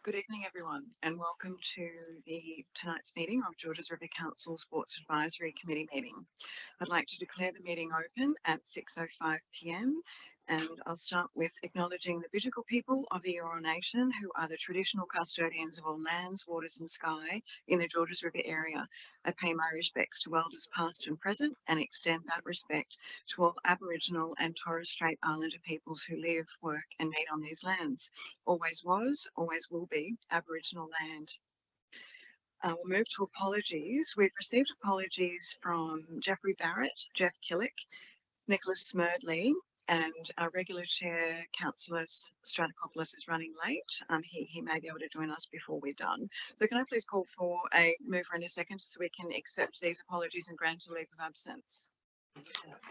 Good evening, everyone, and welcome to tonight's meeting of Georges River Council Sports Advisory Committee meeting. I'd like to declare the meeting open at 6:05 p.m. and I'll start with acknowledging the Bidjigal people of the Eora Nation, who are the traditional custodians of all lands, waters and sky in the Georges River area. I pay my respects to elders past and present and extend that respect to all Aboriginal and Torres Strait Islander peoples who live, work and meet on these lands. Always was, always will be Aboriginal land. We'll move to apologies. We've received apologies from Jeffrey Barrett, Jeff Killick, Nicholas Smerdley, and our regular chair, Councillor Stratokopoulos, is running late. He may be able to join us before we're done. So can I please call for a mover in a second so we can accept these apologies and grant a leave of absence?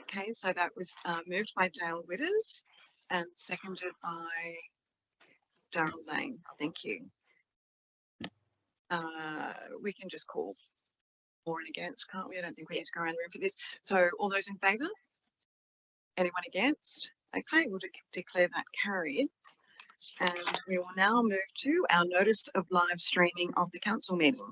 Okay, so that was moved by Dale Witters and seconded by Darryl Lane. Thank you. We can just call for and against, can't we? I don't think we need to go around the room for this. So all those in favour? Anyone against? Okay, we'll declare that carried. And we will now move to our notice of live streaming of the council meeting.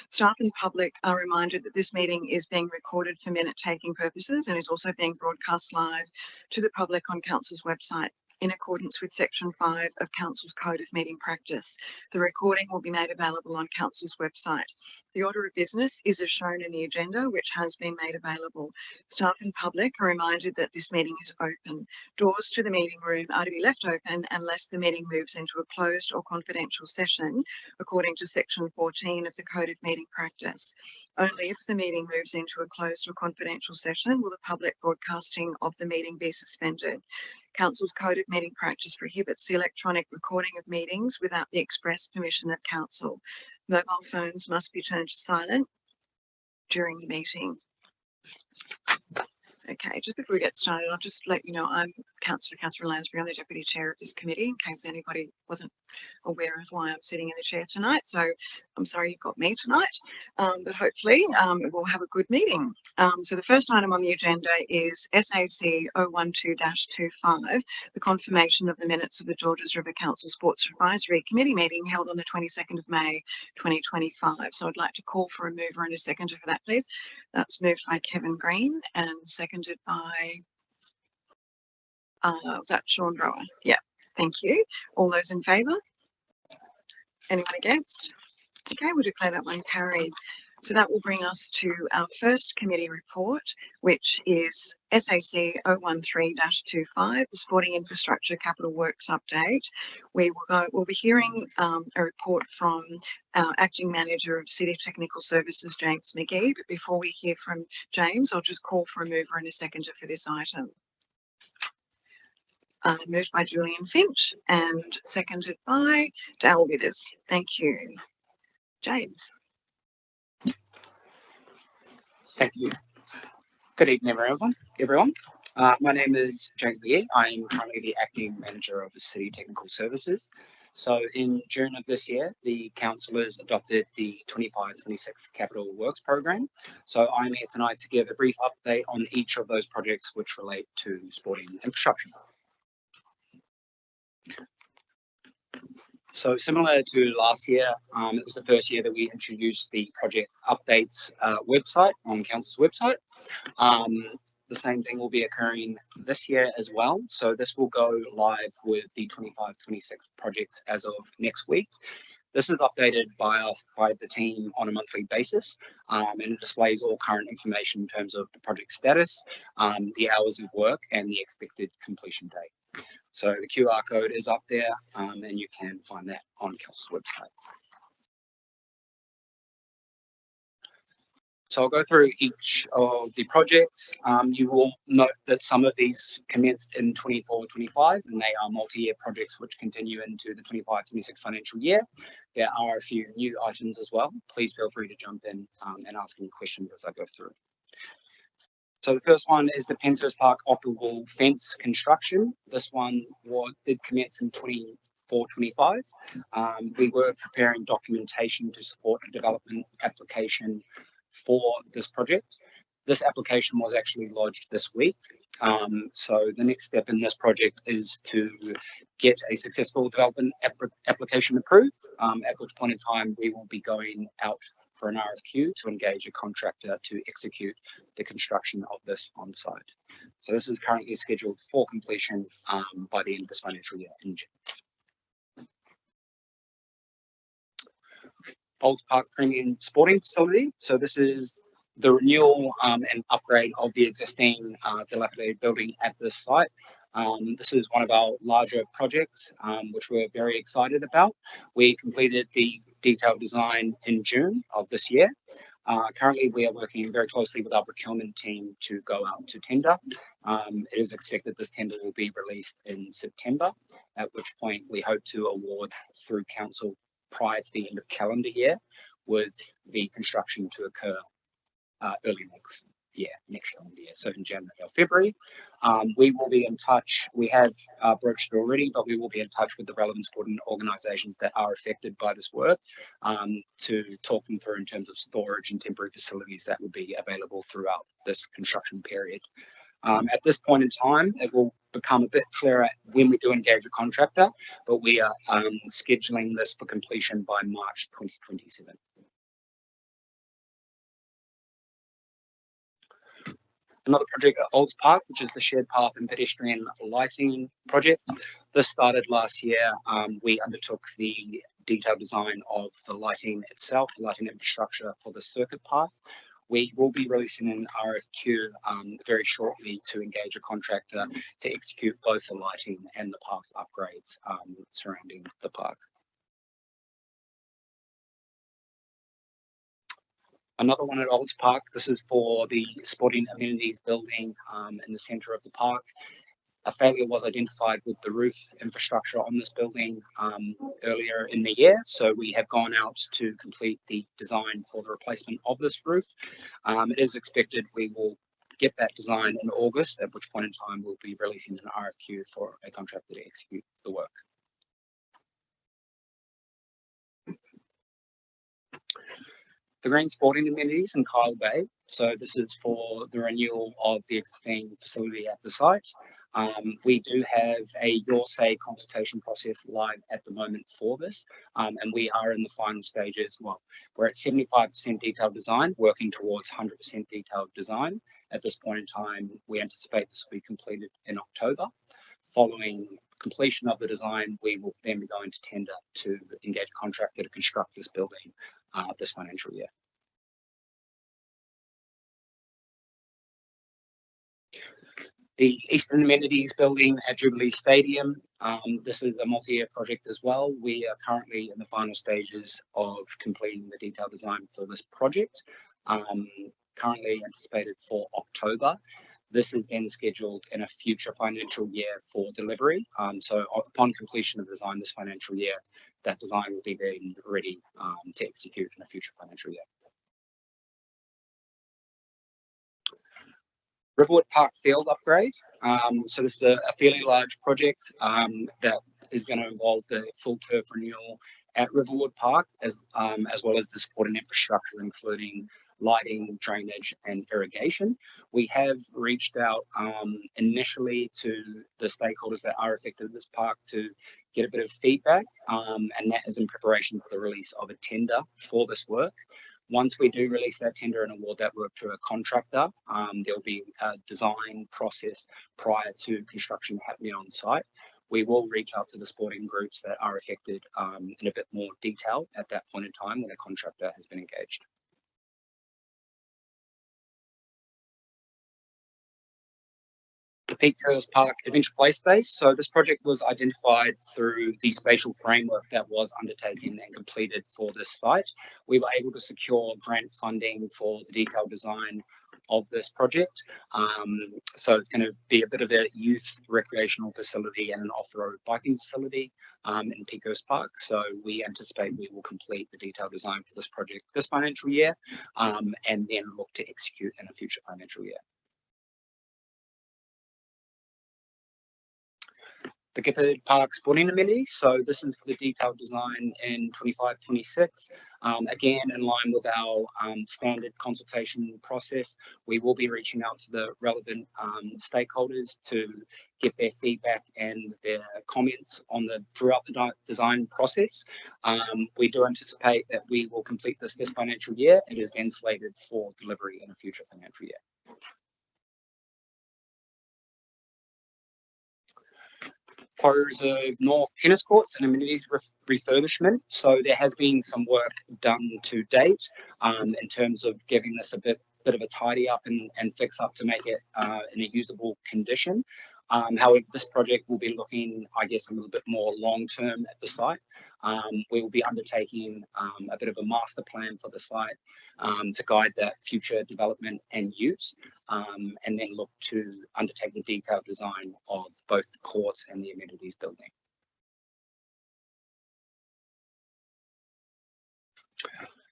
Staff and public are reminded that this meeting is being recorded for minute taking purposes and is also being broadcast live to the public on council's website in accordance with section 5 of council's code of meeting practice. The recording will be made available on council's website. The order of business is as shown in the agenda, which has been made available. Staff and public are reminded that this meeting is open. Doors to the meeting room are to be left open unless the meeting moves into a closed or confidential session, according to section 14 of the code of meeting practice. Only if the meeting moves into a closed or confidential session will the public broadcasting of the meeting be suspended. Council's code of meeting practice prohibits the electronic recording of meetings without the express permission of council. Mobile phones must be turned to silent during the meeting. Okay, just before we get started, I'll just let you know I'm Councillor Catherine Lansbury. I'm the Deputy Chair of this committee, in case anybody wasn't aware of why I'm sitting in the chair tonight. So I'm sorry you've got me tonight, but hopefully we'll have a good meeting. So the first item on the agenda is SAC 012-25, the confirmation of the minutes of the Georges River Council Sports Advisory Committee meeting held on the 22nd of May 2025. So I'd like to call for a mover and a seconder for that, please. That's moved by Kevin Green and seconded by, was that Sean Rower? Yeah, thank you. All those in favour? Anyone against? Okay, we'll declare that one carried. So that will bring us to our first committee report, which is SAC 013-25, the Sporting Infrastructure Capital Works Update. We'll be hearing a report from our Acting Manager of City Technical Services, James McGee. But before we hear from James, I'll just call for a mover and a seconder for this item. Moved by Julian Finch and seconded by Dale Witters. Thank you. James. Thank you. Good evening, everyone. My name is James McGee. I'm currently the Acting Manager of the City Technical Services. So in June of this year, the councillors adopted the 25-26 Capital Works Program. So I'm here tonight to give a brief update on each of those projects which relate to sporting infrastructure. So similar to last year, it was the first year that we introduced the project updates website on council's website. The same thing will be occurring this year as well. So this will go live with the 25-26 projects as of next week. This is updated by the team on a monthly basis, and it displays all current information in terms of the project status, the hours of work, and the expected completion date. So the QR code is up there, and you can find that on council's website. So I'll go through each of the projects. You will note that some of these commenced in 24-25, and they are multi-year projects which continue into the 25-26 financial year. There are a few new items as well. Please feel free to jump in and ask any questions as I go through. So the first one is the Penshurst Park operable fence construction. This one did commence in 24-25. We were preparing documentation to support a development application for this project. This application was actually lodged this week. So the next step in this project is to get a successful development application approved, at which point in time we will be going out for an RFQ to engage a contractor to execute the construction of this on site. So this is currently scheduled for completion by the end of this financial year in June. Olds Park Premium Sporting Facility. So this is the renewal and upgrade of the existing dilapidated building at this site. This is one of our larger projects, which we're very excited about. We completed the detailed design in June of this year. Currently, we are working very closely with our procurement team to go out to tender. It is expected this tender will be released in September, at which point we hope to award through council prior to the end of calendar year, with the construction to occur early next calendar year, so in January or February. We will be in touch. We have broached it already, but we will be in touch with the relevant supporting organisations that are affected by this work to talk them through in terms of storage and temporary facilities that will be available throughout this construction period. At this point in time, it will become a bit clearer when we do engage a contractor, but we are scheduling this for completion by March 2027. Another project at Olds Park, which is the shared path and pedestrian lighting project. This started last year. We undertook the detailed design of the lighting itself, the lighting infrastructure for the circuit path. We will be releasing an RFQ very shortly to engage a contractor to execute both the lighting and the path upgrades surrounding the park. Another one at Olds Park. This is for the sporting amenities building in the centre of the park. A failure was identified with the roof infrastructure on this building earlier in the year. So we have gone out to complete the design for the replacement of this roof. It is expected we will get that design in August, at which point in time we'll be releasing an RFQ for a contractor to execute the work. The green sporting amenities in Kyle Bay. So this is for the renewal of the existing facility at the site. We do have a Your Say consultation process live at the moment for this, and we are in the final stages. Well, we're at 75% detailed design, working towards 100% detailed design. At this point in time, we anticipate this will be completed in October. Following completion of the design, we will then be going to tender to engage a contractor to construct this building this financial year. The Eastern Amenities building at Jubilee Stadium. This is a multi-year project as well. We are currently in the final stages of completing the detailed design for this project, currently anticipated for October. This is then scheduled in a future financial year for delivery. So upon completion of the design this financial year, that design will be then ready to execute in a future financial year. Riverwood Park Field upgrade. So this is a fairly large project that is going to involve the full turf renewal at Riverwood Park, as well as the supporting infrastructure, including lighting, drainage, and irrigation. We have reached out initially to the stakeholders that are affected in this park to get a bit of feedback, and that is in preparation for the release of a tender for this work. Once we do release that tender and award that work to a contractor, there'll be a design process prior to construction happening on site. We will reach out to the sporting groups that are affected in a bit more detail at that point in time when a contractor has been engaged. The Peak Hurst Park Adventure Play Space. So this project was identified through the spatial framework that was undertaken and completed for this site. We were able to secure grant funding for the detailed design of this project. So it's going to be a bit of a youth recreational facility and an off-road biking facility in Peak Hurst Park. So we anticipate we will complete the detailed design for this project this financial year and then look to execute in a future financial year. the Gifford Park sporting amenities. So this is the detailed design in 25-26. Again, in line with our standard consultation process, we will be reaching out to the relevant stakeholders to get their feedback and their comments on throughout the design process. We do anticipate that we will complete this financial year. It is then slated for delivery in a future financial year. Reserve North tennis courts and amenities refurbishment. So there has been some work done to date in terms of giving this a bit of a tidy up and fix up to make it in a usable condition. However, this project will be looking, I guess, a little bit more long term at the site. We will be undertaking a bit of a master plan for the site to guide that future development and use, and then look to undertake the detailed design of both the courts and the amenities building.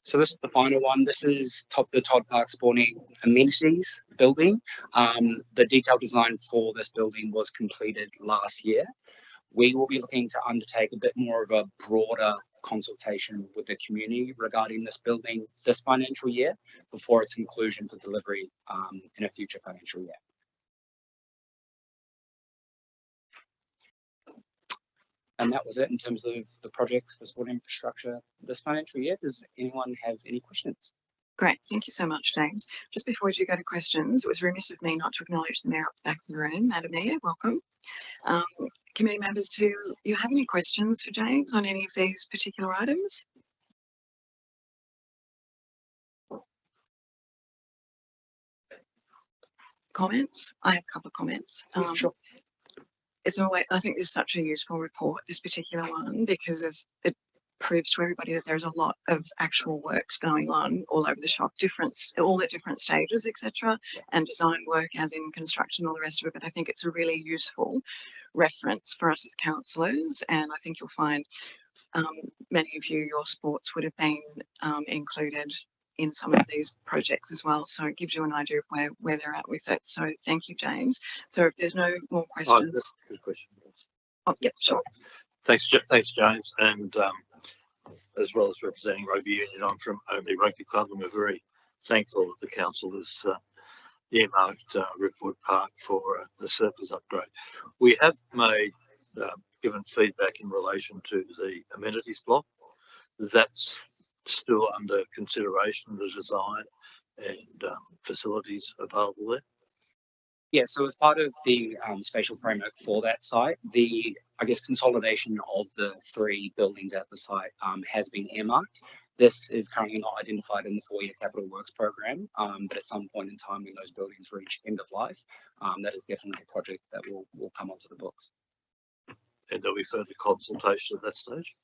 So this is the final one. This is the Todd Park Sporting Amenities building. The detailed design for this building was completed last year. We will be looking to undertake a bit more of a broader consultation with the community regarding this building this financial year before its inclusion for delivery in a future financial year. And that was it in terms of the projects for sport infrastructure this financial year. Does anyone have any questions? Great, thank you so much, James. Just before we do go to questions, it was remiss of me not to acknowledge the Mayor at the back of the room. Madam Mayor, welcome. Committee members, do you have any questions for James on any of these particular items? Comments? I have a couple of comments. Sure. It's always, I think this is such a useful report, this particular one, because it proves to everybody that there's a lot of actual works going on all over the shop, all at different stages, etc., and design work as in construction, all the rest of it. But I think it's a really useful reference for us as councillors, and I think you'll find many of you, your sports would have been included in some of these projects as well. So it gives you an idea of where they're at with it. So thank you, James. So if there's no more questions. Good question. Oh, yep, sure. Thanks, James. And as well as representing Rugby Union, I'm from Oakley Rugby Club, and we're very thankful that the council has earmarked Riverwood Park for the surface upgrade. We have given feedback in relation to the amenities block. That's still under consideration, the design and facilities available there. Yeah, so as part of the spatial framework for that site, I guess consolidation of the 3 buildings at the site has been earmarked. This is currently not identified in the 4-year capital works program, but at some point in time when those buildings reach end of life, that is definitely a project that will come onto the books. And there'll be further consultation at that stage?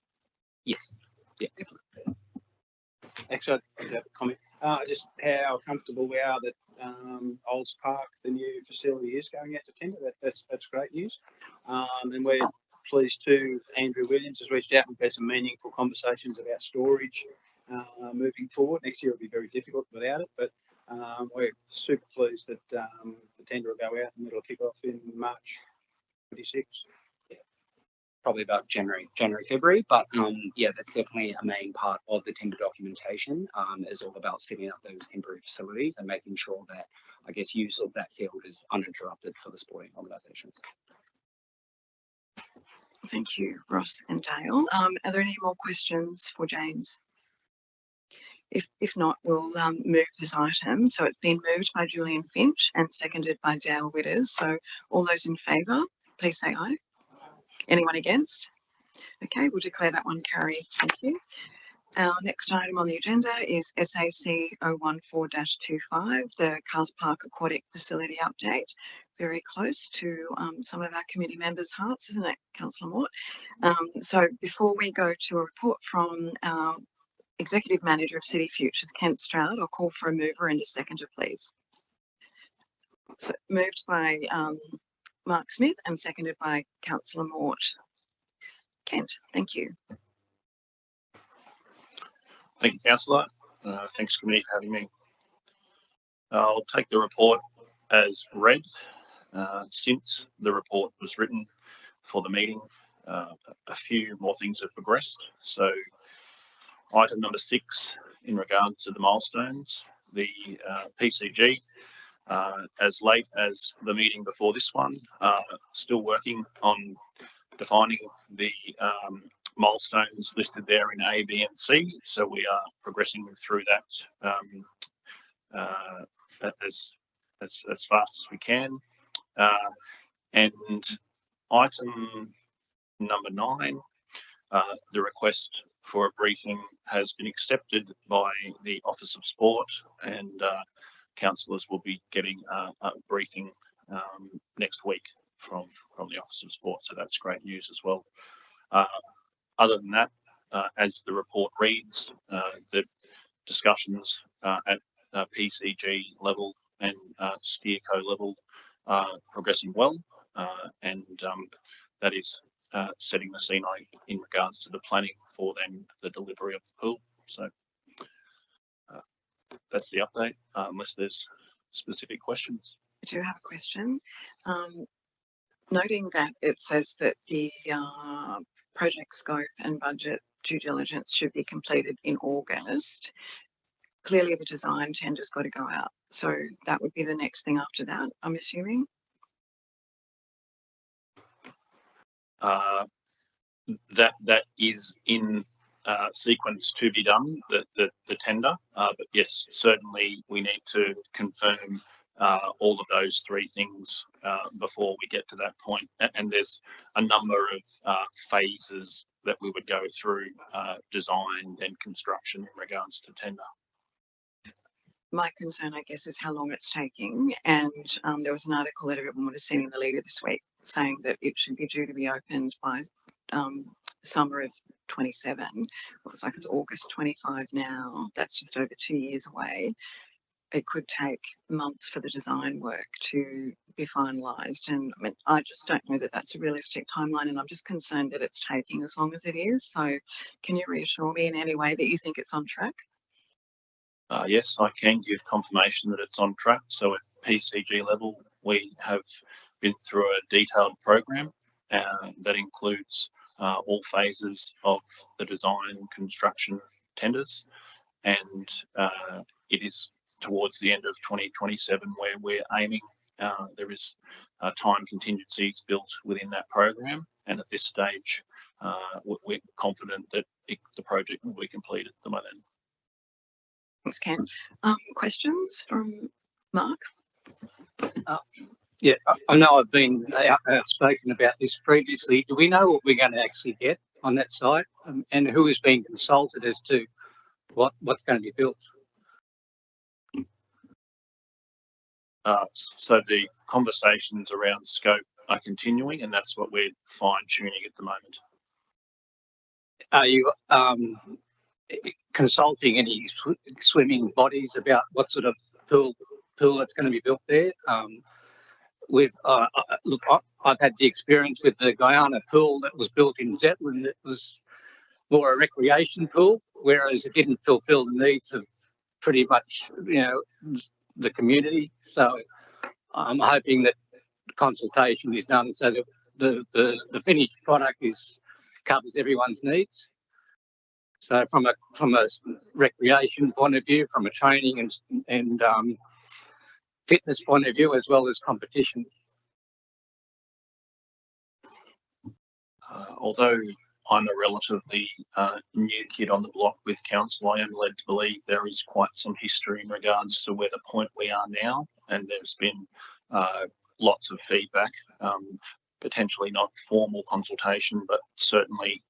Yes, yeah, definitely. Actually, I'd have a comment. Just how comfortable we are that Olds Park, the new facility, is going out to tender. That's great news. And we're pleased too. Andrew Williams has reached out and we've had some meaningful conversations about storage moving forward. Next year will be very difficult without it, but we're super pleased that the tender will go out and it'll kick off in March 26. Probably about January, February, but yeah, that's definitely a main part of the tender documentation, is all about setting up those temporary facilities and making sure that, I guess, use of that field is uninterrupted for the sporting organisations. Thank you, Ross and Dale. Are there any more questions for James? If not, we'll move this item. So it's been moved by Julian Finch and seconded by Dale Witters. So all those in favour, please say aye. Anyone against? Okay, we'll declare that one carried. Thank you. Our next item on the agenda is SAC 014-25, the Cars Park Aquatic Facility Update. Very close to some of our committee members' hearts, isn't it, Councillor Mort? So before we go to a report from our Executive Manager of City Futures, Kent Stroud, I'll call for a mover and a seconder, please. So moved by Mark Smith and seconded by Councillor Mort. Kent, thank you. Thank you, Councillor. Thanks, Committee, for having me. I'll take the report as read. Since the report was written, for the meeting. A few more things have progressed. So item number 6, in regards to the milestones, the PCG, as late as the meeting before this one, still working on defining the milestones listed there in A, B, and C. So we are progressing through that as fast as we can. And item number 9, the request for a briefing has been accepted by the Office of Sport, and councillors will be getting a briefing next week from the Office of Sport. So that's great news as well. Other than that, as the report reads, the discussions at PCG level and Steerco level are progressing well, and that is setting the scene in regards to the planning for then the delivery of the pool. So that's the update, unless there's specific questions. I do have a question. Noting that it says that the project scope and budget due diligence should be completed in August. Clearly the design tender's got to go out. So that would be the next thing after that, I'm assuming. That is in sequence to be done, the tender, but yes, certainly we need to confirm all of those 3 things before we get to that point. And there's a number of phases that we would go through, design and construction in regards to tender. My concern, I guess, is how long it's taking. And there was an article that everyone would have seen in the Leader this week saying that it should be due to be opened by summer of 27. It was like it's August 25 now. That's just over 2 years away. It could take months for the design work to be finalised. And I mean, I just don't know that that's a realistic timeline, and I'm just concerned that it's taking as long as it is. So can you reassure me in any way that you think it's on track? Yes, I can give confirmation that it's on track. So at PCG level, we have been through a detailed program that includes all phases of the design construction tenders, and it is towards the end of 2027 where we're aiming. There is time contingencies built within that program, and at this stage we're confident that the project will be completed by then. Thanks, Ken. Questions from Mark? Yeah, I know I've been outspoken about this previously. Do we know what we're going to actually get on that site, and who is being consulted as to what's going to be built? So the conversations around scope are continuing, and that's what we're fine-tuning at the moment. Are you consulting any swimming bodies about what sort of pool that's going to be built there? Look, I've had the experience with the Guyana pool that was built in Zetland. It was more a recreation pool, whereas it didn't fulfil the needs of pretty much, the community. So I'm hoping that consultation is done so that the finished product covers everyone's needs. So from a recreation point of view, from a training and fitness point of view, as well as competition. Although I'm a relatively new kid on the block with council, I am led to believe there is quite some history in regards to where the point we are now, and there's been lots of feedback, potentially not formal consultation, but certainly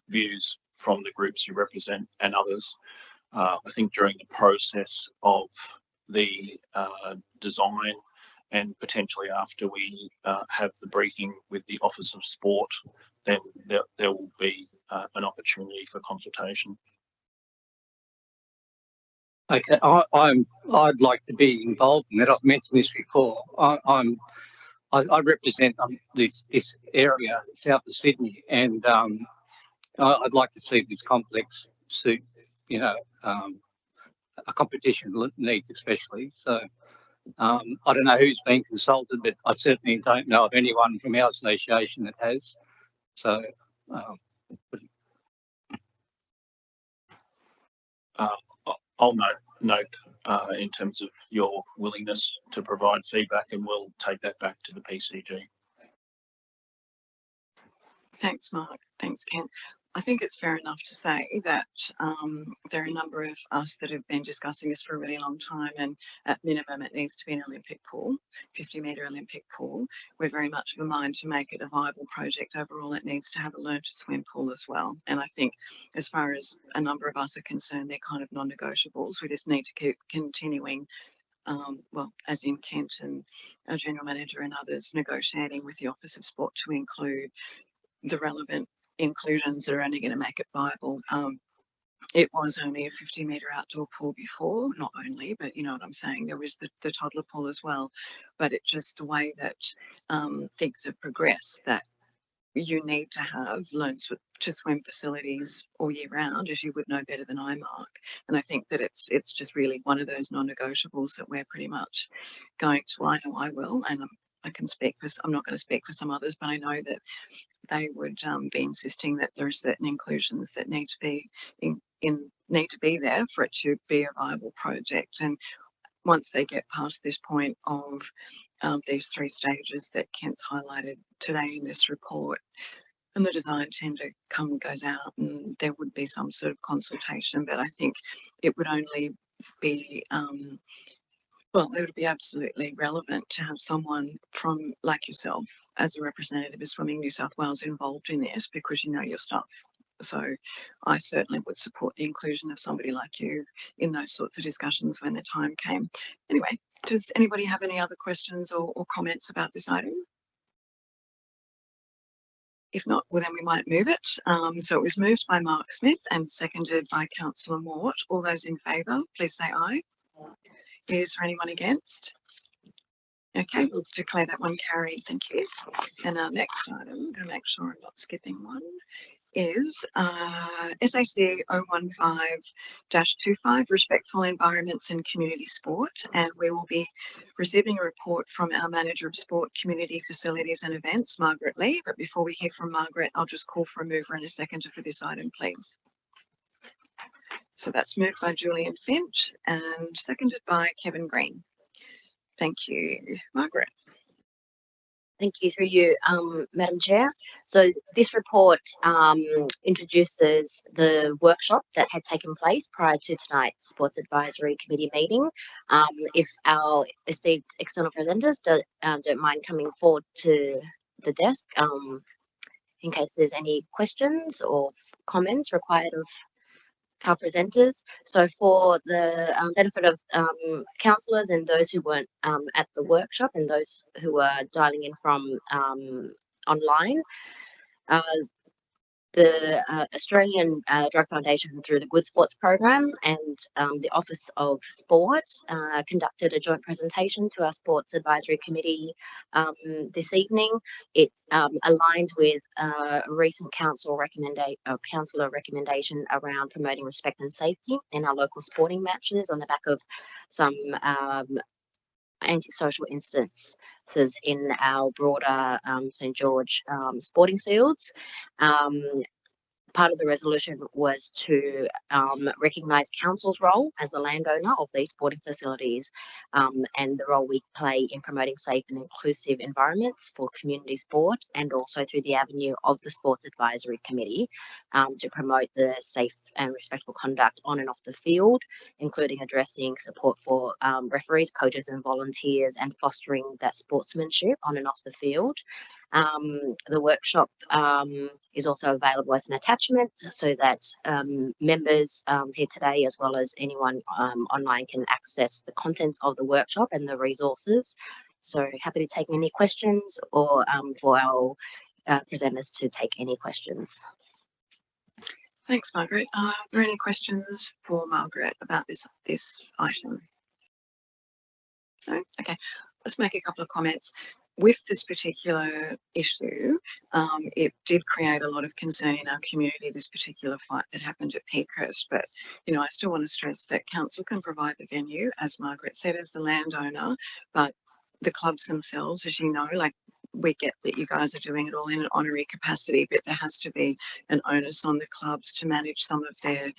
views from the groups you represent and others. I think during the process of the design, and potentially after we have the briefing with the Office of Sport, then there will be an opportunity for consultation. Okay, I'd like to be involved in that. I've mentioned this before. I represent this area south of Sydney, and I'd like to see this complex suit, a competition needs especially. So I don't know who's been consulted, but I certainly don't know of anyone from our association that has. So, I'll note in terms of your willingness to provide feedback, and we'll take that back to the PCG. Thanks, Mark. Thanks, Ken. I think it's fair enough to say that there are a number of us that have been discussing this for a really long time, and at minimum it needs to be an Olympic pool, 50-metre Olympic pool. We're very much of a mind to make it a viable project. Overall, it needs to have a learn to swim pool as well. And I think as far as a number of us are concerned, they're kind of non-negotiables. We just need to keep continuing well, as in Kent and our general manager and others, negotiating with the Office of Sport to include the relevant inclusions that are only going to make it viable. It was only a 50-metre outdoor pool before, not only, but you know what I'm saying, there was the toddler pool as well. But it's just the way that things have progressed, that you need to have learn to swim facilities all year round, as you would know better than I, Mark. And I think that it's just really one of those non-negotiables that we're pretty much going to. I know I will, and I can speak for, I'm not going to speak for some others, but I know that they would be insisting that there are certain inclusions that need to be need to be there for it to be a viable project. And once they get past this point of these 3 stages that Kent's highlighted today in this report, and the design tender goes out, and there would be some sort of consultation, but I think it would only be well, it would be absolutely relevant to have someone from, like yourself, as a representative of Swimming New South Wales involved in this, because you know your stuff. So I certainly would support the inclusion of somebody like you in those sorts of discussions when the time came. Anyway, does anybody have any other questions or comments about this item? If not, well, then we might move it. So it was moved by Mark Smith and seconded by Councillor Mort. All those in favour, please say aye. Is there anyone against? Okay, we'll declare that one carried. Thank you. And our next item, I'm going to make sure I'm not skipping one, is SAC 015-25, Respectful Environments and Community Sport. And we will be receiving a report from our Manager of Sport, Community Facilities and Events, Margaret Lee. But before we hear from Margaret, I'll just call for a mover and a seconder for this item, please. So that's moved by Julian Finch and seconded by Kevin Green. Thank you, Margaret. Thank you, through you, Madam Chair. So this report introduces the workshop that had taken place prior to tonight's Sports Advisory Committee meeting. If our esteemed external presenters don't mind coming forward to the desk in case there's any questions or comments required of our presenters. So for the benefit of councillors and those who weren't at the workshop and those who are dialing in from online, the Australian Drug Foundation, through the Good Sports Program and the Office of Sport, conducted a joint presentation to our Sports Advisory Committee this evening. It aligned with a recent councillor recommendation around promoting respect and safety in our local sporting matches on the back of some antisocial instances in our broader St George sporting fields. Part of the resolution was to recognise council's role as the landowner of these sporting facilities and the role we play in promoting safe and inclusive environments for community sport, and also through the avenue of the Sports Advisory Committee to promote the safe and respectful conduct on and off the field, including addressing support for referees, coaches and volunteers, and fostering that sportsmanship on and off the field. The workshop is also available as an attachment so that members here today, as well as anyone online, can access the contents of the workshop and the resources. So happy to take any questions, or for our presenters to take any questions. Thanks, Margaret. Are there any questions for Margaret about this item? No? Okay, let's make a couple of comments. with this particular issue, it did create a lot of concern in our community, this particular fight that happened at Peakhurst. But, you know, I still want to stress that council can provide the venue, as Margaret said, as the landowner, but the clubs themselves, as you know, like, we get that you guys are doing it all in an honorary capacity, but there has to be an onus on the clubs to manage some of their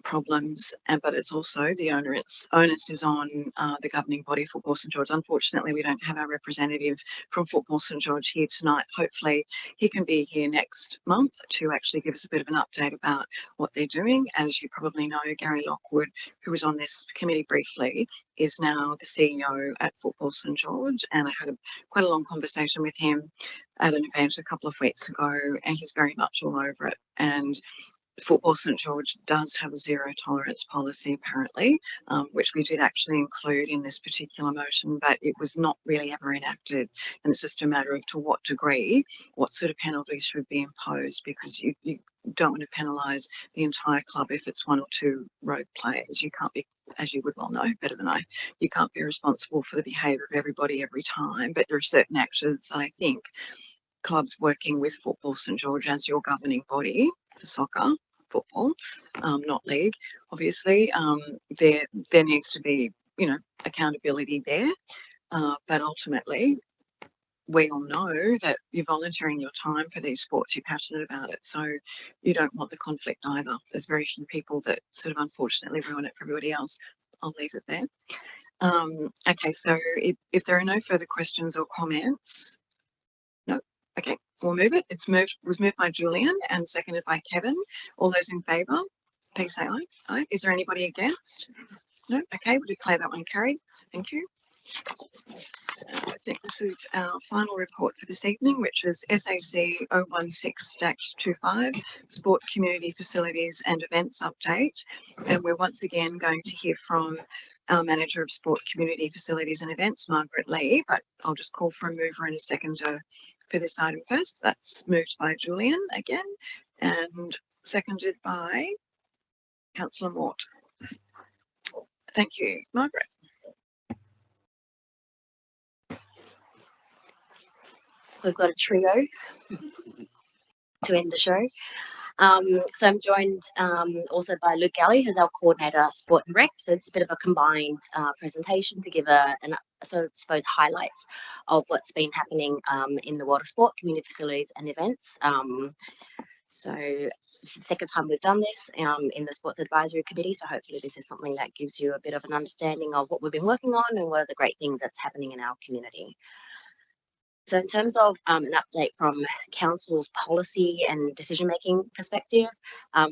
problems, but it's also the onus is on the governing body, Football St George. Unfortunately, we don't have our representative from Football St George here tonight. Hopefully he can be here next month to actually give us a bit of an update about what they're doing. As you probably know, Gary Lockwood, who was on this committee briefly, is now the CEO at Football St George, and I had quite a long conversation with him at an event a couple of weeks ago, and he's very much all over it. And Football St George does have a zero tolerance policy, apparently, which we did actually include in this particular motion, but it was not really ever enacted. And it's just a matter of to what degree, what sort of penalties should be imposed, because you don't want to penalise the entire club if it's one or two rogue players. You can't be, as you would well know better than I, you can't be responsible for the behaviour of everybody every time. But there are certain actions that I think clubs working with Football St George as your governing body for soccer, football, not league, obviously, there needs to be, you know, accountability there. But ultimately, we all know that you're volunteering your time for these sports, you're passionate about it, so you don't want the conflict either. There's very few people that sort of unfortunately ruin it for everybody else. I'll leave it there. Okay, so if there are no further questions or comments, no, okay, we'll move it. Was moved by Julian and seconded by Kevin. All those in favour, please say aye. Aye. Is there anybody against? No, okay, we'll declare that one carried. Thank you. I think this is our final report for this evening, which is SAC 016-25, Sport Community Facilities and Events Update. And we're once again going to hear from our Manager of Sport Community Facilities and Events, Margaret Lee, but I'll just call for a mover and a seconder for this item first. That's moved by Julian again and seconded by Councillor Mort. Thank you, Margaret. We've got a trio to end the show. So I'm joined also by Luke Galley, who's our coordinator, Sport and Rec. So it's a bit of a combined presentation to give so I suppose highlights of what's been happening in the world of sport, community facilities and events. So this is the second time we've done this in the Sports Advisory Committee. So hopefully this is something that gives you a bit of an understanding of what we've been working on and what are the great things that's happening in our community. So in terms of an update from Council's policy and decision-making perspective,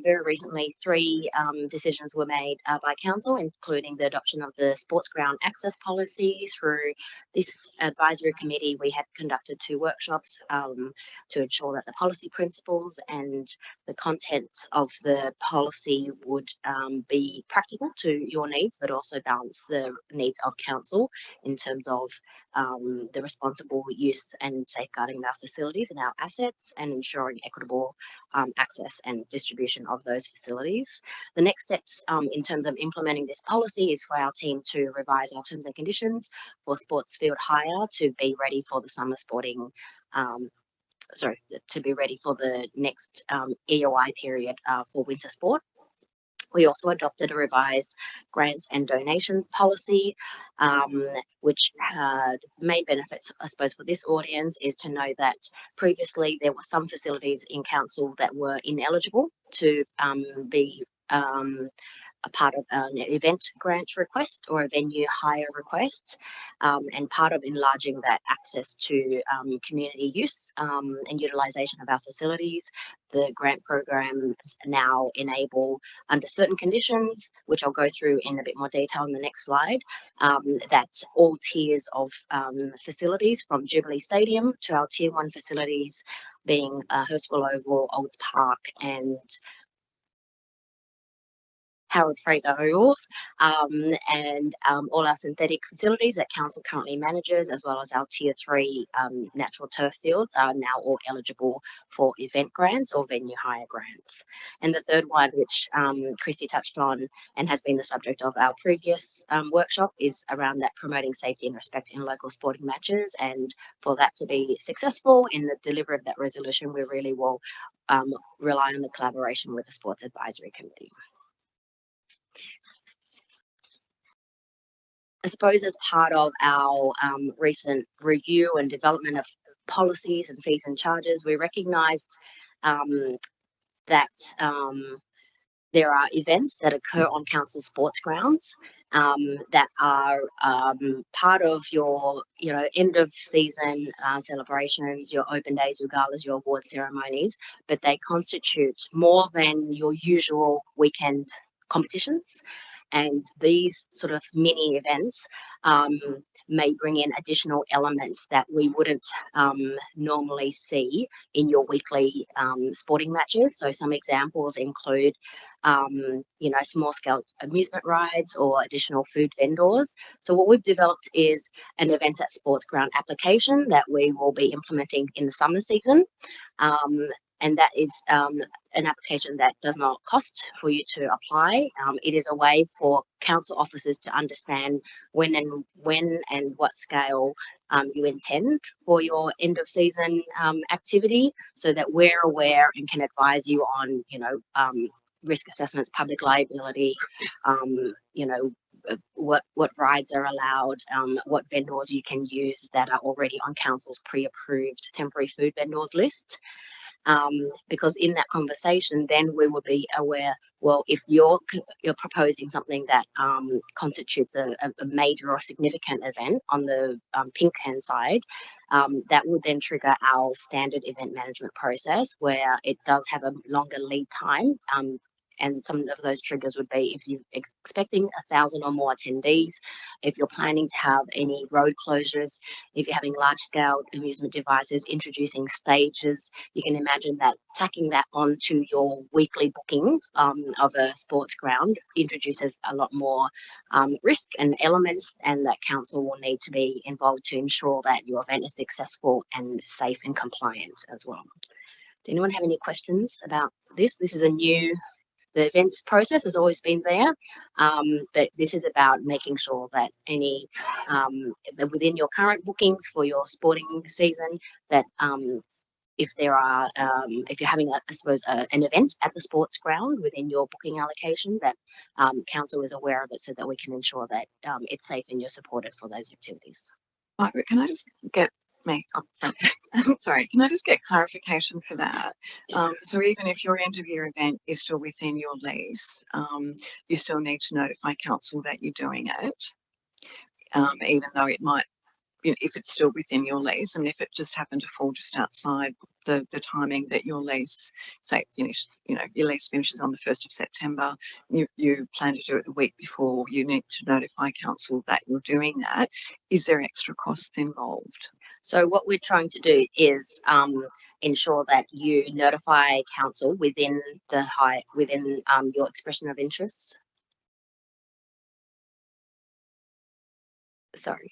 very recently 3 decisions were made by Council, including the adoption of the sports ground access policy. Through this advisory committee, we had conducted 2 workshops to ensure that the policy principles and the content of the policy would be practical to your needs, but also balance the needs of Council in terms of the responsible use and safeguarding of our facilities and our assets and ensuring equitable access and distribution of those facilities. The next steps in terms of implementing this policy is for our team to revise our terms and conditions for sports field hire to be ready for the summer sporting to be ready for the next EOI period for winter sport. We also adopted a revised grants and donations policy, which the main benefit, I suppose, for this audience is to know that previously there were some facilities in council that were ineligible to be a part of an event grant request or a venue hire request, and part of enlarging that access to community use and utilisation of our facilities. The grant programs now enable, under certain conditions, which I'll go through in a bit more detail in the next slide, that all tiers of facilities, from Jubilee Stadium to our Tier 1 facilities being Hurstville Oval, Olds Park and Howard Fraser O'Yours, and all our synthetic facilities that council currently manages, as well as our tier 3 natural turf fields, are now all eligible for event grants or venue hire grants. And the third one, which Christy touched on and has been the subject of our previous workshop, is around that promoting safety and respect in local sporting matches. And for that to be successful in the delivery of that resolution, we really will rely on the collaboration with the Sports Advisory Committee. I suppose as part of our recent review and development of policies and fees and charges, we recognised that there are events that occur on council sports grounds that are part of your, end of season celebrations, your open days, your galas, your award ceremonies, but they constitute more than your usual weekend competitions. And these sort of mini events may bring in additional elements that we wouldn't normally see in your weekly sporting matches. So some examples include, small scale amusement rides or additional food vendors. So what we've developed is an events at sports ground application that we will be implementing in the summer season. And that is an application that does not cost for you to apply. It is a way for council officers to understand when and what scale you intend for your end of season activity, so that we're aware and can advise you on, risk assessments, public liability, what rides are allowed, what vendors you can use that are already on council's pre-approved temporary food vendors list. Because in that conversation, then we will be aware, well, if you're proposing something that constitutes a major or significant event on the pink hand side, that would then trigger our standard event management process, where it does have a longer lead time. And some of those triggers would be if you're expecting 1,000 or more attendees, if you're planning to have any road closures, if you're having large scale amusement devices, introducing stages. You can imagine that tacking that onto your weekly booking of a sports ground introduces a lot more risk and elements, and that council will need to be involved to ensure that your event is successful and safe and compliant as well. Does anyone have any questions about this? This is the events process has always been there, but this is about making sure that that within your current bookings for your sporting season, that if you're having an event at the sports ground within your booking allocation, that council is aware of it, so that we can ensure that it's safe and you're supported for those activities. Margaret, can I just get sorry, can I just get clarification for that? So even if your end of year event is still within your lease, you still need to notify council that you're doing it, even though it might, if it's still within your lease, and if it just happened to fall just outside the timing that your lease, say, finished, your lease finishes on the 1st of September, you plan to do it the week before, you need to notify council that you're doing that. Is there extra cost involved? So what we're trying to do is ensure that you notify council within your expression of interest. Sorry.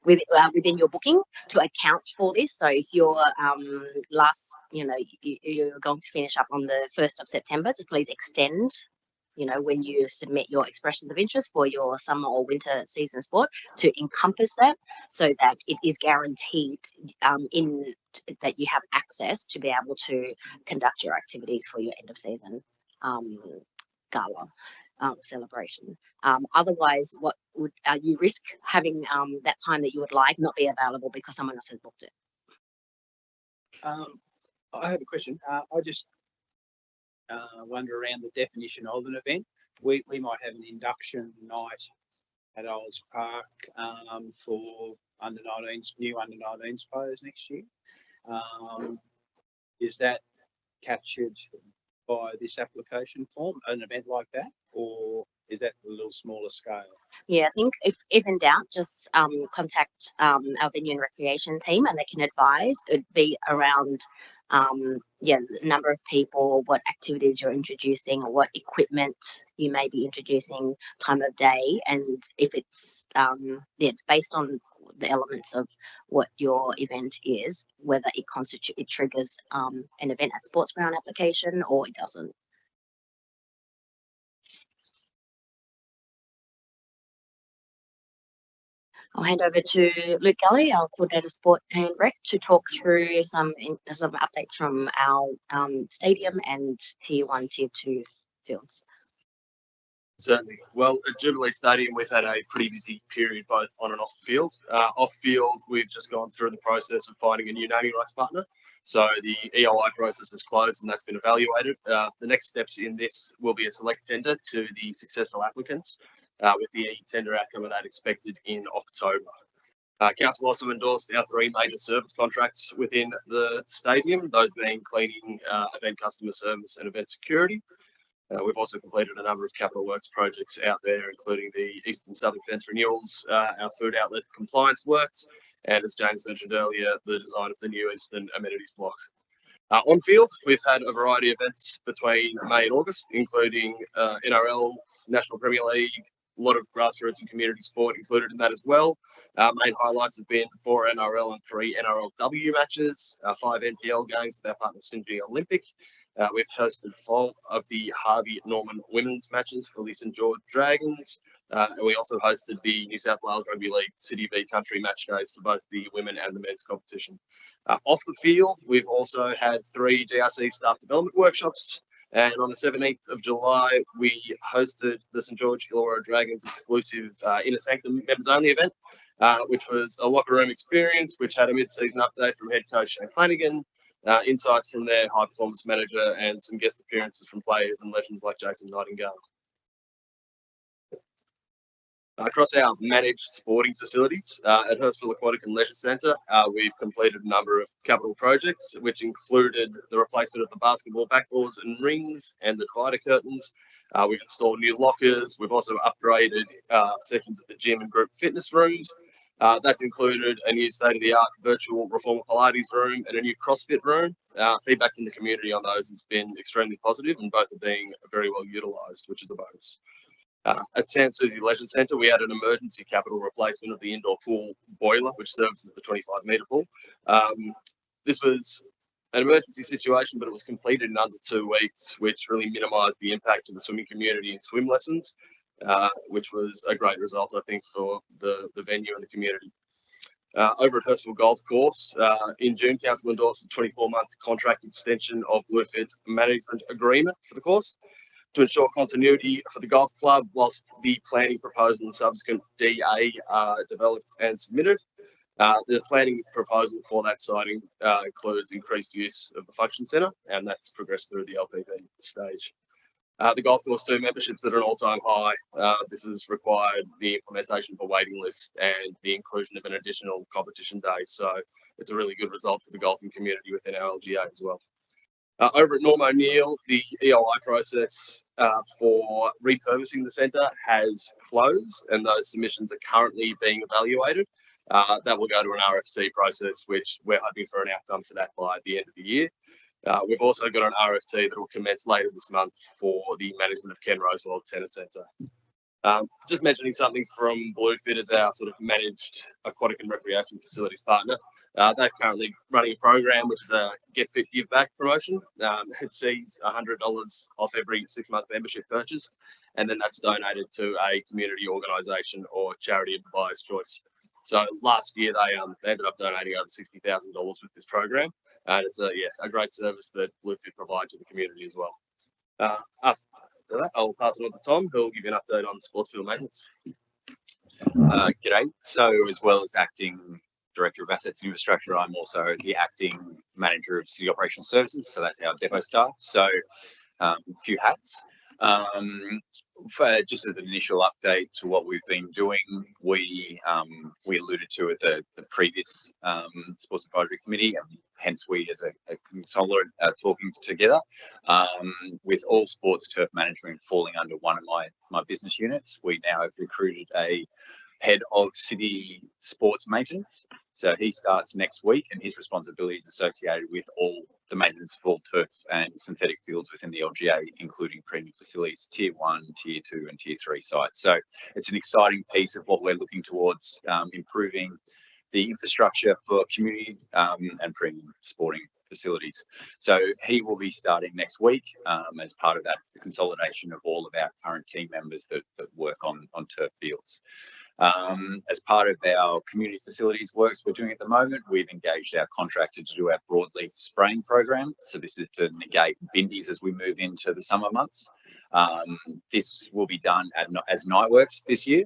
Within your booking to account for this. So if you're you're going to finish up on the 1st of September, to please extend, when you submit your expressions of interest for your summer or winter season sport, to encompass that, so that it is guaranteed that you have access to be able to conduct your activities for your end of season gala celebration. Otherwise, what would you risk having that time that you would like not be available because someone else has booked it? I have a question. I just wonder around the definition of an event. We might have an induction night at Olds Park for new under 19s players next year. Is that captured by this application form, an event like that, or is that a little smaller scale? Yeah, I think if in doubt, just contact our venue and recreation team, and they can advise. It'd be around yeah, the number of people, what activities you're introducing, or what equipment you may be introducing, time of day, and if it's it's based on the elements of what your event is, whether it triggers an event at sports ground application or it doesn't. I'll hand over to Luke Gully, our coordinator sport and rec, to talk through some updates from our stadium and tier 1, tier 2 fields. Certainly. Well, at Jubilee Stadium, we've had a pretty busy period both on and off the field. Off field, we've just gone through the process of finding a new naming rights partner. So the EOI process is closed and that's been evaluated. The next steps in this will be a select tender to the successful applicants, with the tender outcome of that expected in October. Council also endorsed our 3 major service contracts within the stadium, those being cleaning, event customer service and event security. We've also completed a number of capital works projects out there, including the eastern southern fence renewals, our food outlet compliance works, and as James mentioned earlier, the design of the new eastern amenities block. On field, we've had a variety of events between May and August, including NRL, National Premier League, a lot of grassroots and community sport included in that as well. Main highlights have been 4 NRL and 3 NRLW matches, 5 NPL games with our partner Sydney Olympic. We've hosted 4 of the Harvey Norman women's matches for the St George Dragons. And we also hosted the New South Wales Rugby League City v Country match days for both the women and the men's competition. Off the field, we've also had 3 GRC staff development workshops. And on the 17th of July, we hosted the St George Illawarra Dragons exclusive Inner Sanctum members only event, which was a locker room experience, which had a mid-season update from head coach Shane Flanagan, insights from their high performance manager, and some guest appearances from players and legends like Jason Nightingale. Across our managed sporting facilities at Hurstville Aquatic and Leisure Centre, we've completed a number of capital projects, which included the replacement of the basketball backboards and rings and the divider curtains. We've installed new lockers. We've also upgraded sections of the gym and group fitness rooms. That's included a new state-of-the-art virtual reformer Pilates room and a new CrossFit room. Feedback from the community on those has been extremely positive, and both are being very well utilised, which is a bonus. At Sans Souci Leisure Centre, we had an emergency capital replacement of the indoor pool boiler, which services the 25-metre pool. This was an emergency situation, but it was completed in under 2 weeks, which really minimised the impact to the swimming community and swim lessons, which was a great result, I think, for the venue and the community. Over at Hurstville Golf Course, in June, Council endorsed a 24-month contract extension of Bluefit management agreement for the course to ensure continuity for the golf club whilst the planning proposal and subsequent DA are developed and submitted. The planning proposal for that siting includes increased use of the function centre, and that's progressed through the LPP stage. The golf course 2 memberships at an all-time high. This has required the implementation of a waiting list and the inclusion of an additional competition day. So it's a really good result for the golfing community within our LGA as well. Over at Norm O'Neill, the EOI process for repurposing the centre has closed, and those submissions are currently being evaluated. That will go to an RFT process, which we're hoping for an outcome for that by the end of the year. We've also got an RFT that will commence later this month for the management of Ken Roosevelt Tennis Centre. Just mentioning something from Bluefit as our sort of managed aquatic and recreation facilities partner. They're currently running a program which is a Get Fit Give Back promotion. It sees $100 off every 6-month membership purchased, and then that's donated to a community organisation or charity of the buyer's choice. So last year they ended up donating over $60,000 with this program, and it's a great service that Bluefit provide to the community as well. After that, I'll pass it on to Tom, who will give you an update on sports field maintenance. G'day. So as well as acting Director of Assets and Infrastructure, I'm also the acting Manager of City Operational Services. So that's our depot staff. So a few hats. Just as an initial update to what we've been doing, we alluded to at the previous Sports Advisory Committee, and hence we as a consultant are talking together with all sports turf management falling under one of my business units. We now have recruited a head of city sports maintenance. So he starts next week, and his responsibilities associated with all the maintenance for turf and synthetic fields within the LGA, including premium facilities, tier 1, tier 2 and tier 3 sites. So it's an exciting piece of what we're looking towards, improving the infrastructure for community and premium sporting facilities. So he will be starting next week. As part of that, it's the consolidation of all of our current team members that work on turf fields. As part of our community facilities works we're doing at the moment, we've engaged our contractor to do our broadleaf spraying program. So this is to negate bindies as we move into the summer months. This will be done as Nightworks this year.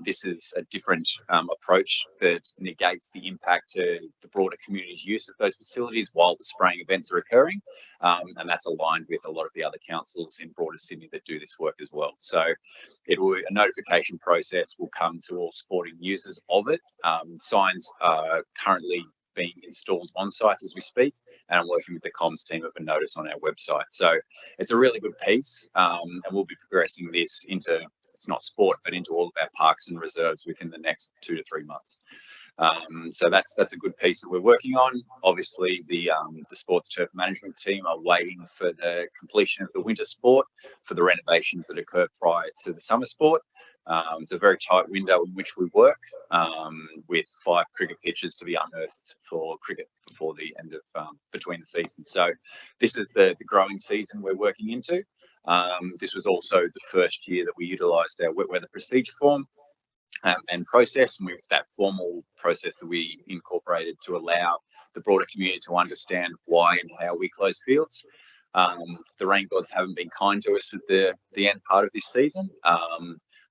This is a different approach that negates the impact to the broader community's use of those facilities while the spraying events are occurring. And that's aligned with a lot of the other councils in broader Sydney that do this work as well. So a notification process will come to all sporting users of it. Signs are currently being installed on site as we speak, and I'm working with the comms team of a notice on our website. So it's a really good piece, and we'll be progressing this into, it's not sport, but into all of our parks and reserves within the next 2 to 3 months. So that's a good piece that we're working on. Obviously, the sports turf management team are waiting for the completion of the winter sport for the renovations that occur prior to the summer sport. It's a very tight window in which we work, with 5 cricket pitches to be unearthed for cricket before the end of between the seasons. So this is the growing season we're working into. This was also the first year that we utilised our wet weather procedure form and process, and with that formal process that we incorporated to allow the broader community to understand why and how we close fields. The rain gods haven't been kind to us at the end part of this season,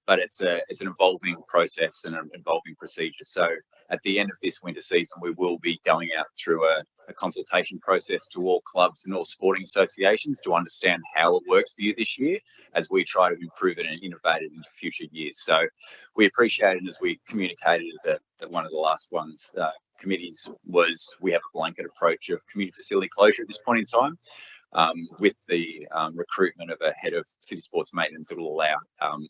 but it's an evolving process and an evolving procedure. So at the end of this winter season, we will be going out through a consultation process to all clubs and all sporting associations to understand how it worked for you this year as we try to improve it and innovate it into future years. So we appreciate it, as we communicated that one of the last committees was we have a blanket approach of community facility closure at this point in time. With the recruitment of a head of city sports maintenance, it will allow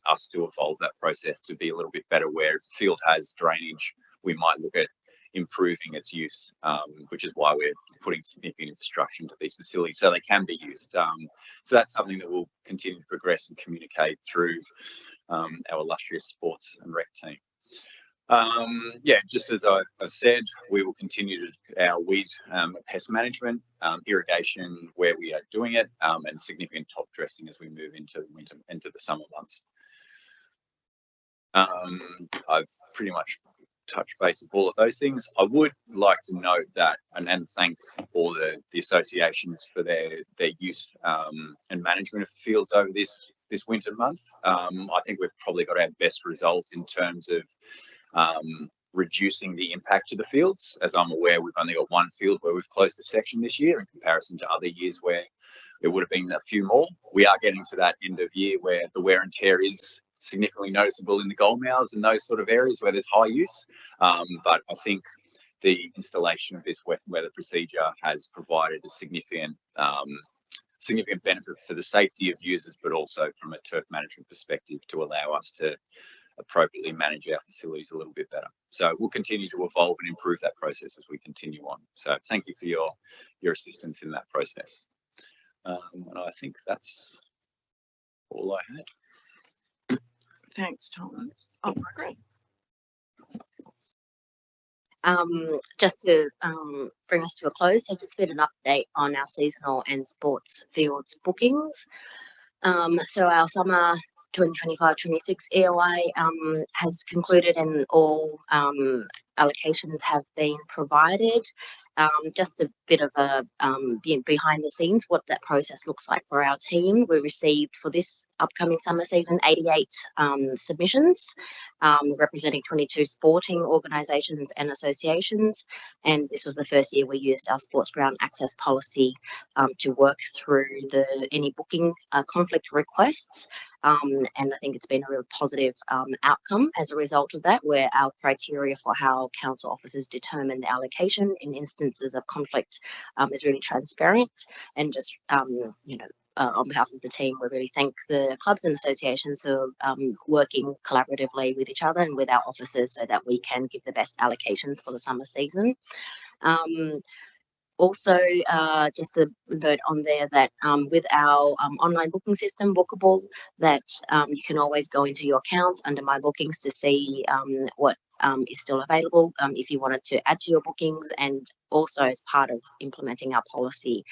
us to evolve that process to be a little bit better. Where if the field has drainage, we might look at improving its use, which is why we're putting significant infrastructure into these facilities so they can be used. So that's something that we'll continue to progress and communicate through our illustrious sports and rec team. Yeah, just as I've said, we will continue our weed pest management, irrigation where we are doing it, and significant top dressing as we move into the winter, into the summer months. I've pretty much touch base with all of those things. I would like to note that and thank all the associations for their use and management of the fields over this winter month. I think we've probably got our best result in terms of reducing the impact to the fields. As I'm aware, we've only got 1 field where we've closed a section this year in comparison to other years where there would have been a few more. We are getting to that end of year where the wear and tear is significantly noticeable in the gold mouths and those sort of areas where there's high use. But I think the installation of this wet weather procedure has provided a significant benefit for the safety of users, but also from a turf management perspective to allow us to appropriately manage our facilities a little bit better. So we'll continue to evolve and improve that process as we continue on. So thank you for your assistance in that process. And I think that's all I had. Thanks, Tom. Oh, Margaret. Just to bring us to a close, so just a bit of an update on our seasonal and sports fields bookings. So our summer 2025-26 EOI has concluded and all allocations have been provided. Just a bit of a behind the scenes, what that process looks like for our team. We received for this upcoming summer season 88 submissions representing 22 sporting organisations and associations, and this was the first year we used our sports ground access policy to work through any booking conflict requests, and I think it's been a really positive outcome as a result of that, where our criteria for how council officers determine the allocation in instances of conflict is really transparent and just on behalf of the team, we really thank the clubs and associations who are working collaboratively with each other and with our officers so that we can give the best allocations for the summer season. Also, just a note on there that with our online booking system, Bookable, that you can always go into your account under My Bookings to see what is still available if you wanted to add to your bookings, and also as part of implementing our policy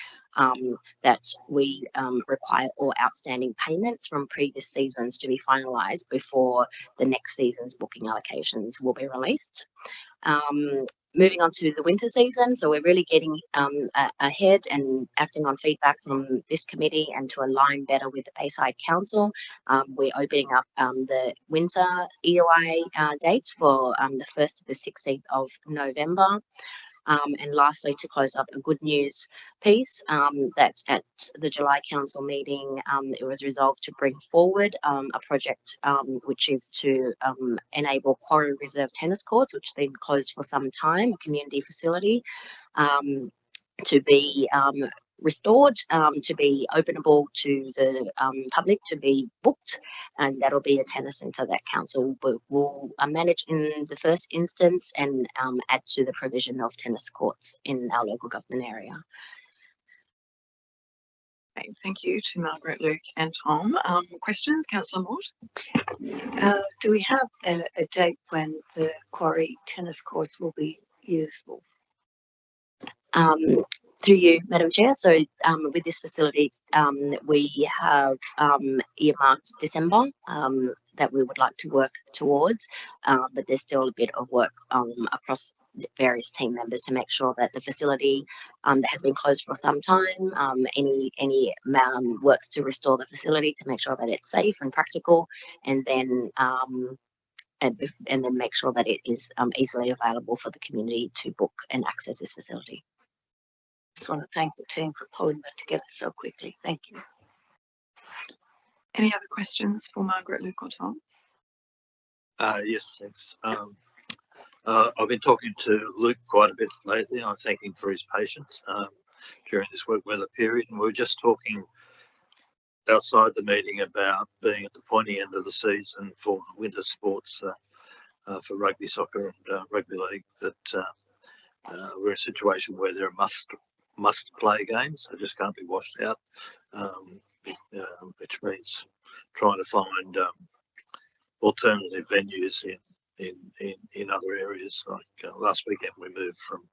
that we require all outstanding payments from previous seasons to be finalised before the next season's booking allocations will be released. Moving on to the winter season, so we're really getting ahead and acting on feedback from this committee and to align better with the Bayside Council. We're opening up the winter EOI dates for the 1st to the 16th of November. And lastly, to close up, a good news piece that at the July Council meeting, it was resolved to bring forward a project which is to enable Quarry Reserve tennis courts, which have been closed for some time, a community facility, to be restored, to be openable to the public, to be booked, and that'll be a tennis centre that council will manage in the first instance and add to the provision of tennis courts in our local government area. Okay, thank you to Margaret, Luke and Tom. Questions, Councillor Mort? Do we have a date when the Quarry tennis courts will be usable? Through you, Madam Chair. So with this facility, we have earmarked December that we would like to work towards, but there's still a bit of work across various team members to make sure that the facility that has been closed for some time, any works to restore the facility to make sure that it's safe and practical, and then make sure that it is easily available for the community to book and access this facility. Just want to thank the team for pulling that together so quickly. Thank you. Any other questions for Margaret, Luke or Tom? Yes, thanks. I've been talking to Luke quite a bit lately, and I thank him for his patience during this wet weather period. And we were just talking outside the meeting about being at the pointy end of the season for winter sports for rugby, soccer and rugby league, that we're in a situation where there are must play games. They just can't be washed out, which means trying to find alternative venues in other areas. Like last weekend we moved from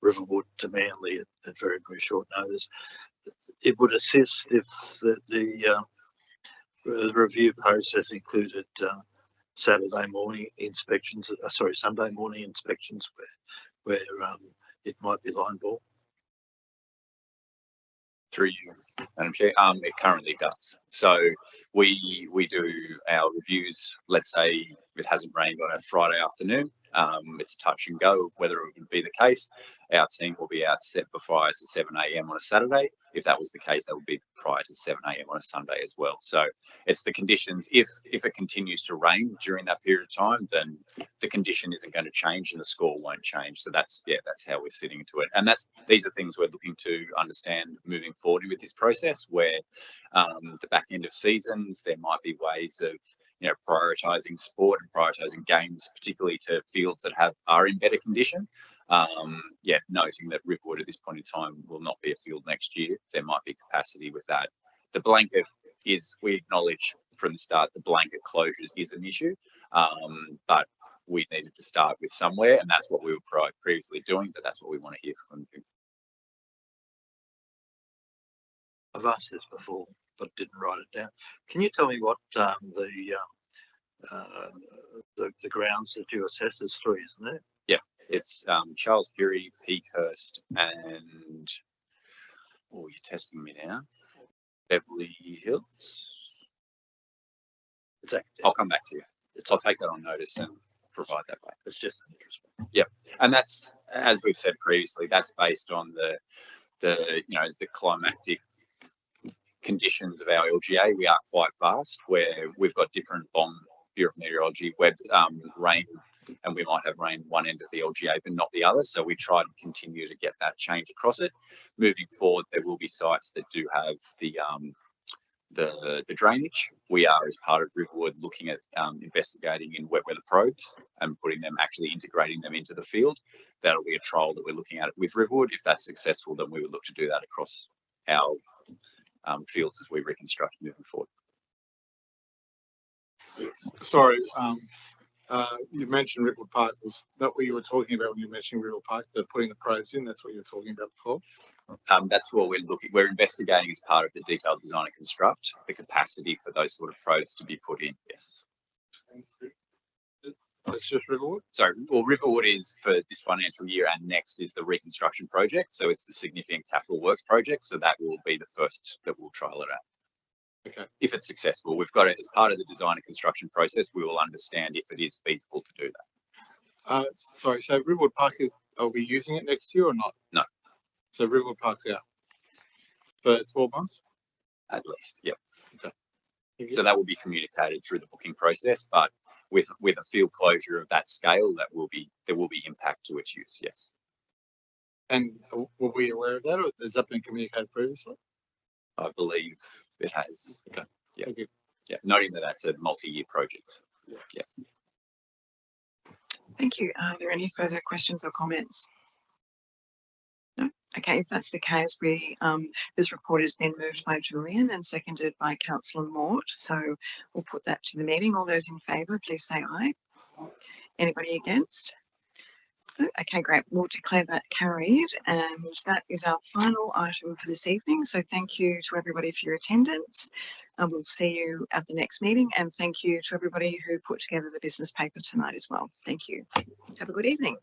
Riverwood to Manly at very, very short notice. It would assist if the review process included Sunday morning inspections where it might be line ball. Through you, Madam Chair. It currently does. So we do our reviews. Let's say it hasn't rained on a Friday afternoon. It's touch and go of whether it would be the case. Our team will be out set before us at 7 a.m. on a Saturday. If that was the case, that would be prior to 7 a.m. on a Sunday as well. So it's the conditions. If it continues to rain during that period of time, then the condition isn't going to change and the score won't change. So that's how we're sitting into it. And these are things we're looking to understand moving forward with this process, where the back end of seasons, there might be ways of prioritising sport and prioritising games, particularly to fields that are in better condition. Noting that Riverwood at this point in time will not be a field next year, there might be capacity with that. The blanket we acknowledge from the start, the blanket closures is an issue, but we needed to start with somewhere, and that's what we were previously doing, but that's what we want to hear from you. I've asked this before, but didn't write it down. Can you tell me what the grounds that you assess is 3, isn't it? Yeah, it's Charles Fury, Peakhurst, and you're testing me now. Beverly Hills. I'll come back to you. I'll take that on notice and provide that back. It's just an interest. Yeah, and that's, as we've said previously, that's based on the climatic conditions of our LGA. We are quite vast, where we've got different Bureau of Meteorology rain, and we might have rain one end of the LGA but not the other, so we try to continue to get that change across it. Moving forward, there will be sites that do have the drainage. We are, as part of Riverwood, looking at investigating in wet weather probes and putting them, actually integrating them into the field. That'll be a trial that we're looking at with Riverwood. If that's successful, then we would look to do that across our fields as we reconstruct moving forward. Sorry, you mentioned Riverwood Park. Was that what you were talking about when you mentioned Riverwood Park? The putting the probes in. That's what you were talking about before. That's what we're investigating as part of the detailed design and construct, the capacity for those sort of probes to be put in. Yes. It's just Riverwood. Sorry, well, Riverwood is for this financial year, and next is the reconstruction project. So it's the significant capital works project. So that will be the first that we'll trial it at. Okay. If it's successful, we've got it as part of the design and construction process. We will understand if it is feasible to do that. Sorry. So Riverwood Park are we using it next year or not? No. So Riverwood Park's out for 12 months? At least, yep. Okay. So that will be communicated through the booking process, but with a field closure of that scale, there will be impact to its use. Yes. And were we aware of that, or has that been communicated previously? I believe it has. Okay. Yeah. Thank you. Yeah. Noting that that's a multi-year project. Yeah. Thank you. Are there any further questions or comments? No? Okay, if that's the case, this report has been moved by Julian and seconded by Councillor Mort. So we'll put that to the meeting. All those in favour, please say aye. Anybody against? No? Okay, great. We'll declare that carried, and that is our final item for this evening. So thank you to everybody for your attendance, and we'll see you at the next meeting. And thank you to everybody who put together the business paper tonight as well. Thank you. Have a good evening.